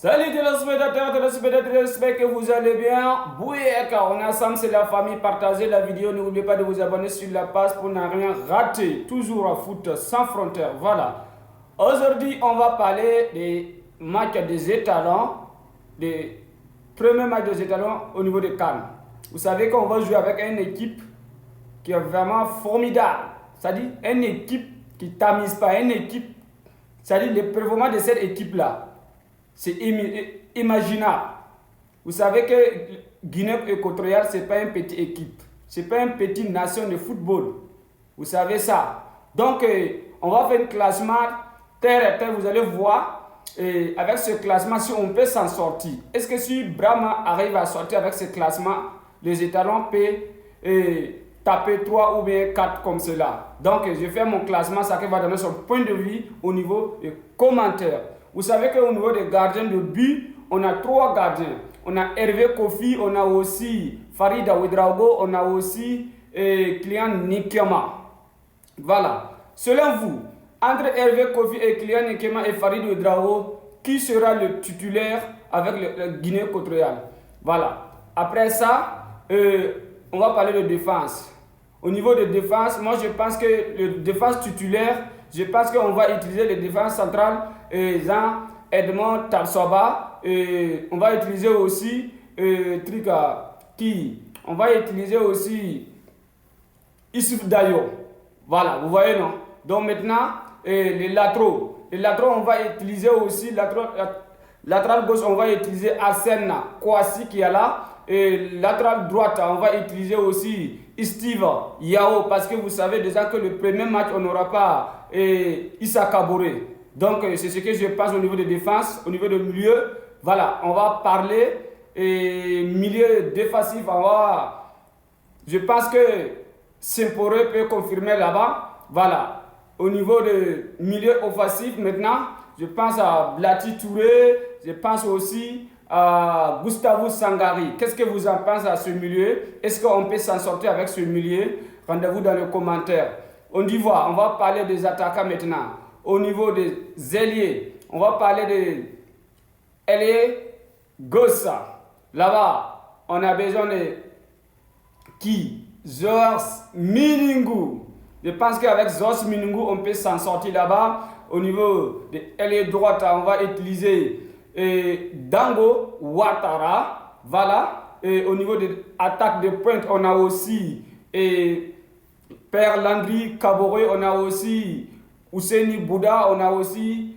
Salut téléspectateurs, j'espère que vous allez bien. Bouyeka, on est ensemble, c'est la famille. Partagez la vidéo, n'oubliez pas de vous abonner sur la page pour ne rien rater. Toujours à foot sans frontières. Voilà. Aujourd'hui, on va parler des matchs des étalons, des premiers matchs des étalons au niveau de Cannes. Vous savez qu'on va jouer avec une équipe qui est vraiment formidable. C'est-à-dire une équipe qui ne tamise pas, une équipe, c'est-à-dire les performances de cette équipe-là. C'est imaginable. Vous savez que Guinée équatoriale, ce n'est pas une petite équipe. Ce n'est pas une petite nation de football. Vous savez ça. Donc, on va faire un classement terre à terre. Vous allez voir, avec ce classement, si on peut s'en sortir. Est-ce que si Brahma arrive à sortir avec ce classement, les étalons peuvent taper 3 ou bien 4 comme cela. Donc, je fais mon classement. Ça va donner son point de vue au niveau des commentaires. Vous savez qu'au niveau des gardiens de but, on a 3 gardiens. On a Hervé Kofi, on a aussi Farida Ouedraogo, on a aussi Kylian Nkema. Voilà. Selon vous, entre Hervé Kofi et Kylian Nkema et Farida Ouedraogo, qui sera le titulaire avec le Guinée équatoriale? Voilà. Après ça, on va parler de défense. Au niveau de défense, moi je pense que le défense titulaire, je pense qu'on va utiliser les défenses centrales, Jean Edmond Tarsoba, on va utiliser aussi on va utiliser aussi Issouf Dayo. Voilà, vous voyez non? Donc maintenant, les latéraux, on va utiliser aussi latéral gauche, on va utiliser Arsène Kouassi qui est là. Et latéral droite, on va utiliser aussi Steve Yao parce que vous savez déjà que le premier match, on n'aura pas Issa Kaboré. Donc, c'est ce que je pense au niveau de défense, au niveau de milieu. Voilà, on va parler milieu défensif. Je pense que Semporé peut confirmer là-bas. Voilà, au niveau de milieu offensif maintenant, je pense à Blati Touré, je pense aussi à Gustavo Sangari. Qu'est-ce que vous en pensez à ce milieu? Est-ce qu'on peut s'en sortir avec ce milieu? Rendez-vous dans les commentaires. On va parler des attaquants maintenant. Au niveau des ailiers, on va parler de ailier Gossa. Là-bas, on a besoin de qui? Georges Miningou. Je pense qu'avec Georges Miningou, on peut s'en sortir là-bas. Au niveau de ailier droite, on va utiliser Dango Ouattara, voilà. Et au niveau de l'attaque de pointe, on a aussi Père Landry Kaboré, on a aussi Ousseini Bouda, on a aussi